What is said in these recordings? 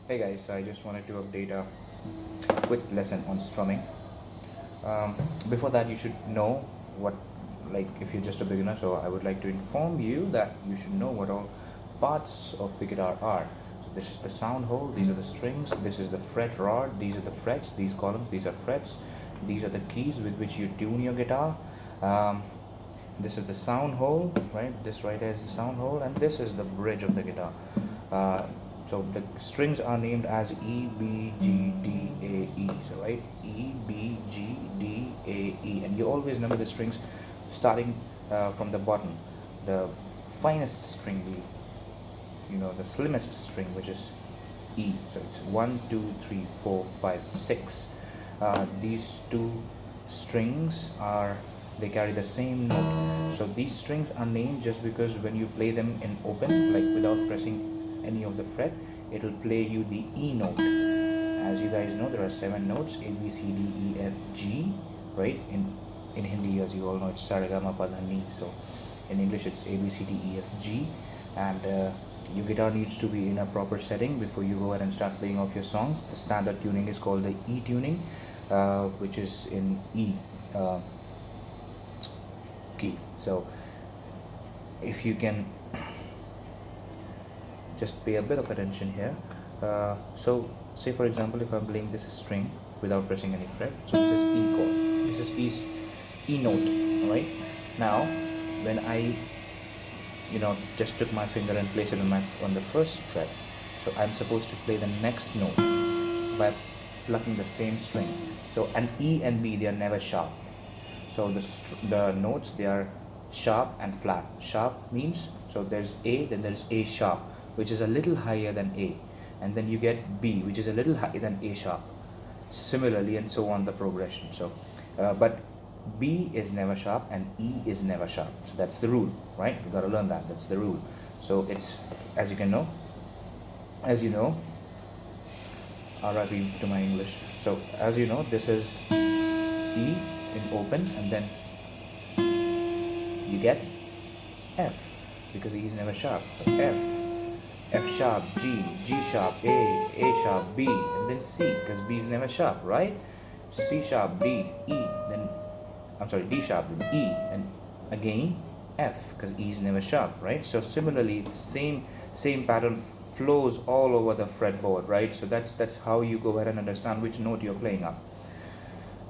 Hey guys, so I just wanted to update a quick lesson on strumming. Before that, you should know what, like, if you're just a beginner, so I would like to inform you that you should know what all parts of the guitar are. So, this is the sound hole, these are the strings, this is the fret rod, these are the frets, these columns, these are frets, these are the keys with which you tune your guitar. Um, this is the sound hole, right? This right here is the sound hole, and this is the bridge of the guitar. uh, so the strings are named as E, B, G, D, A, E. So right, E, B, G, D, A, E, and you always remember the strings starting from the bottom. The finest string, the slimmest string, which is E. So it's one, two, three, four, five, six. These two strings are they carry the same note. So these strings are named just because when you play them in open, like without pressing any of the fret, it'll play you the E note. As you guys know, there are seven notes: A, B, C, D, E, F, G. Right? In Hindi, as you all know, it's Saragama Padhani. So in English, it's A, B, C, D, E, F, G, and your guitar needs to be in a proper setting before you go ahead and start playing off your songs. The standard tuning is called the E tuning, which is in E uh, key. So if you can just pay a bit of attention here. So say for example, if I'm playing this string without pressing any fret, so this is E chord. This is E note. All right. Now, when I just took my finger and placed it on the first fret, so I'm supposed to play the next note by plucking the same string. So an E and B, they are never sharp. So the notes, they are sharp and flat. Sharp means, so there's A, then there's A sharp, which is a little higher than A, and then you get B, which is a little higher than A sharp. Similarly, and so on the progression. So but B is never sharp and E is never sharp. So that's the rule, right? You got to learn that. That's the rule. So it's, as you can know, as you know, RIP to my English. So as you know, this is E in open, and then you get F, because E is never sharp. So F sharp, G, G sharp, A sharp, B, and then C, because B is never sharp, right? C sharp, D, E, then D sharp, then E, and again F, because E is never sharp, right? So similarly, the same pattern flows all over the fretboard, right? So that's how you go ahead and understand which note you're playing up.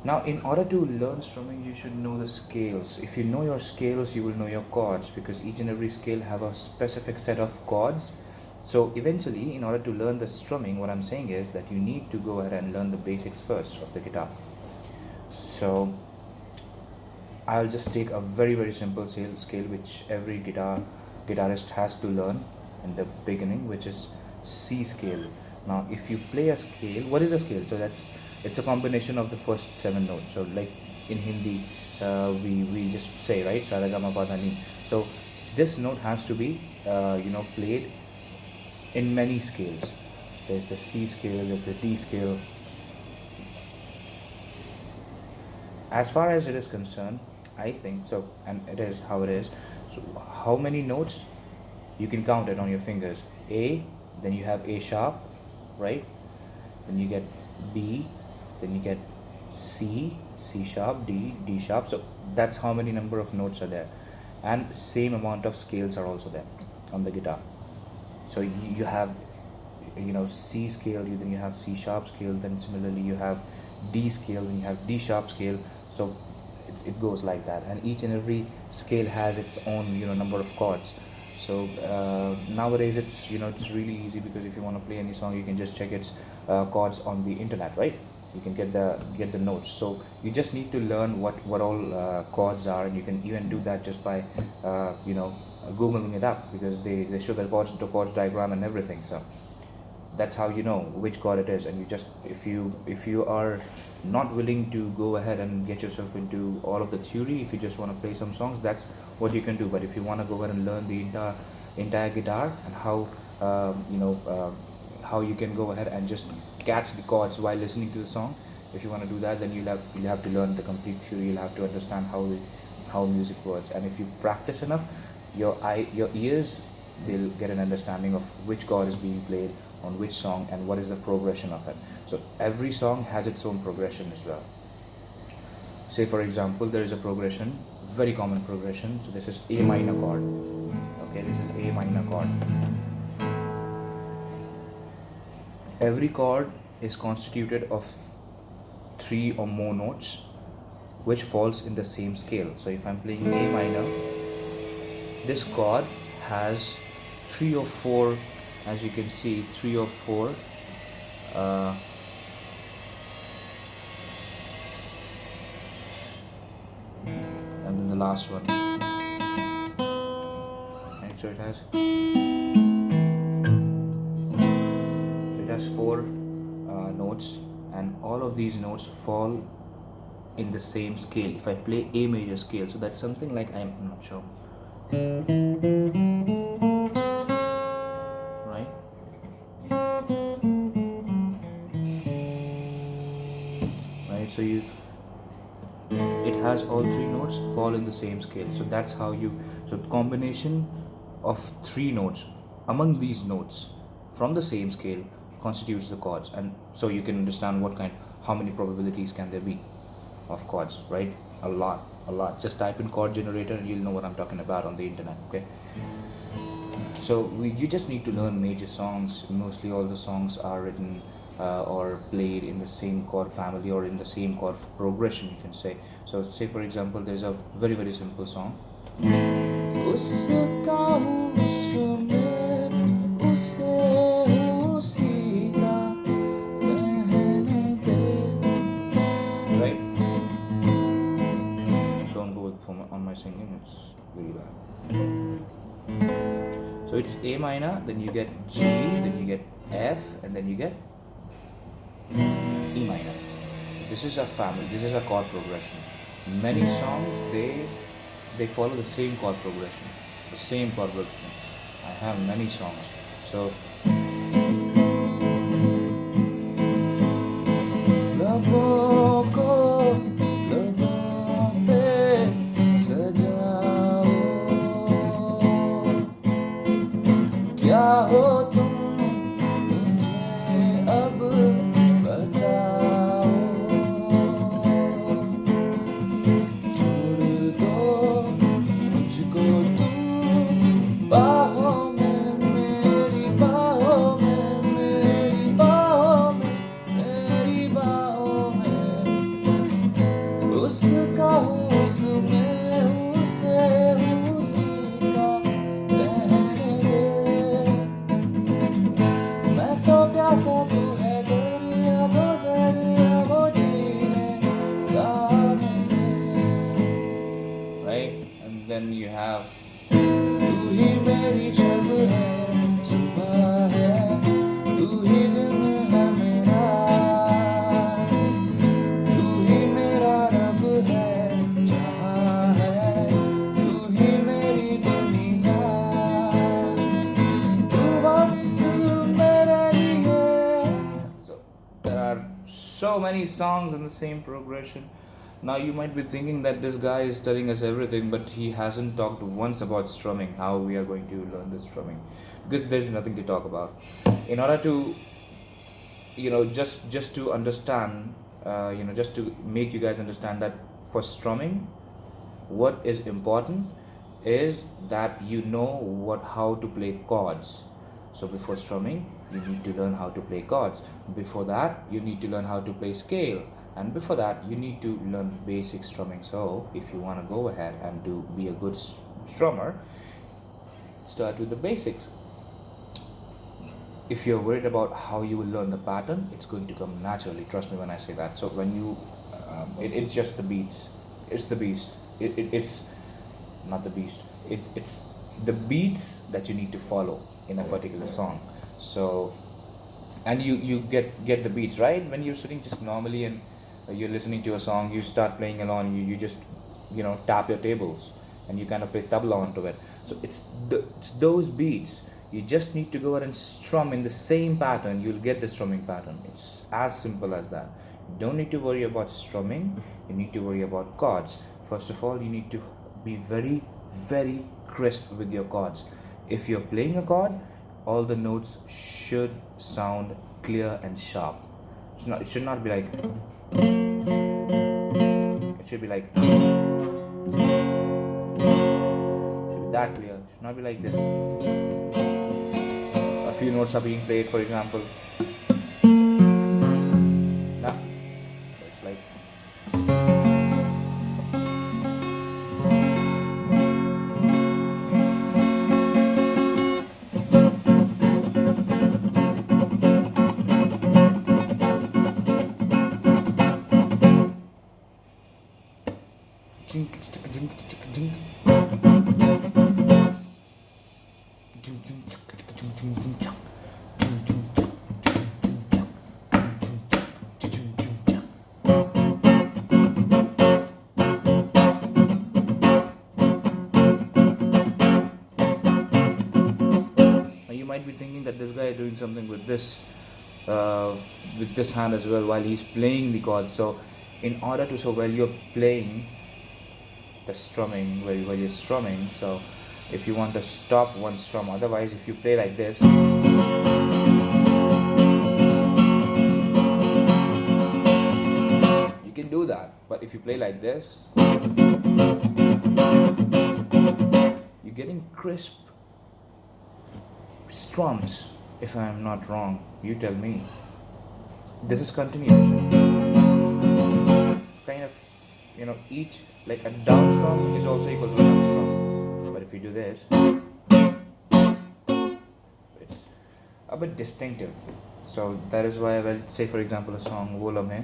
Now, in order to learn strumming, you should know the scales. If you know your scales, you will know your chords, because each and every scale have a specific set of chords. So eventually, in order to learn the strumming, what I'm saying is that you need to go ahead and learn the basics first of the guitar. So I'll just take a very simple scale which every guitarist has to learn in the beginning, which is C scale. Now, if you play a scale, what is a scale? So it's a combination of the first seven notes. So like in Hindi, we just say, right, Saragama Padhani. So this note has to be played in many scales. There's the C scale, there's the D scale. As far as it is concerned, I think so, and it is how it is. So how many notes? You can count it on your fingers. A, then you have A sharp, right? Then you get B, then you get C, C sharp, D, D sharp. So that's how many number of notes are there, and same amount of scales are also there on the guitar. So you have C scale, then you have C sharp scale, then similarly you have D scale, then you have D sharp scale. So it goes like that, and each and every scale has its own number of chords. So nowadays it's really easy, because if you want to play any song, you can just check its chords on the internet, right? You can get the notes. So you just need to learn what all chords are, and you can even do that just by googling it up, because they show the chords diagram and everything. So that's how you know which chord it is. And you just, if you are not willing to go ahead and get yourself into all of the theory, if you just want to play some songs, that's what you can do. But if you want to go ahead and learn the entire guitar, and how how you can go ahead and just catch the chords while listening to the song, if you want to do that, then you'll have to learn the complete theory. You'll have to understand how music works, and if you practice enough, your ears, they'll get an understanding of which chord is being played, on which song and what is the progression of it. So every song has its own progression as well. Say for example, there is a progression, very common progression. So this is A minor chord. Okay, this is A minor chord. Every chord is constituted of 3 or more notes which falls in the same scale. So if I'm playing A minor, this chord has 3 or 4, as you can see, 3 or 4 and then the last one, right? So it has 4 notes, and all of these notes fall in the same scale. If I play A major scale, so that's something like, I'm not sure, right? Right, so it has all 3 notes fall in the same scale. So that's how so the combination of 3 notes among these notes from the same scale constitutes the chords. And so you can understand how many probabilities can there be of chords, right? A lot. Just type in chord generator and you'll know what I'm talking about on the internet. Okay, so you just need to learn major songs. Mostly all the songs are written or played in the same chord family or in the same chord progression, you can say. So say for example, there's a very very simple song. Right? Don't go on my singing, it's really bad. So it's A minor, then you get G, then you get F, and then you get E minor. This is a family, this is a chord progression. Many songs, they follow the same chord progression, the same chord progression. I have many songs. So right, and then you have so many songs in the same progression. Now you might be thinking that this guy is telling us everything, but he hasn't talked once about strumming, how we are going to learn the strumming, because there's nothing to talk about. In order to, just to understand, just to make you guys understand that for strumming, what is important is that you know how to play chords. So before strumming, you need to learn how to play chords. Before that, you need to learn how to play scale. And before that, you need to learn basic strumming. So if you want to go ahead and be a good strummer, start with the basics. If you're worried about how you will learn the pattern, it's going to come naturally. Trust me when I say that. So when you, it's just the beats. It's the beast. It's not the beast. It's the beats that you need to follow in a particular song. So, and you get the beats, right? When you're sitting just normally and you're listening to a song, you start playing along, you just tap your tables and you kind of play tabla onto it. So it's those beats. You just need to go ahead and strum in the same pattern. You'll get the strumming pattern. It's as simple as that. You don't need to worry about strumming. You need to worry about chords. First of all, you need to be very very crisp with your chords. If you're playing a chord, all the notes should sound clear and sharp. It should not be like, it should be like, it should be that clear. It should not be like this. A few notes are being played, for example. Nah, it's like, now you might be thinking that this guy is doing something with this hand as well while he's playing the chords. So in order to, so while you're playing the strumming, while you're strumming, so if you want to stop one strum, otherwise if you play like this, you can do that. But if you play like this, you're getting crisp strums, if I am not wrong. You tell me. This is continuation. Kind of, each, like a down strum is also equal to a down strum. But if you do this, it's a bit distinctive. So that is why I will say, for example, a song Wo Lamhe.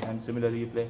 And similarly you play.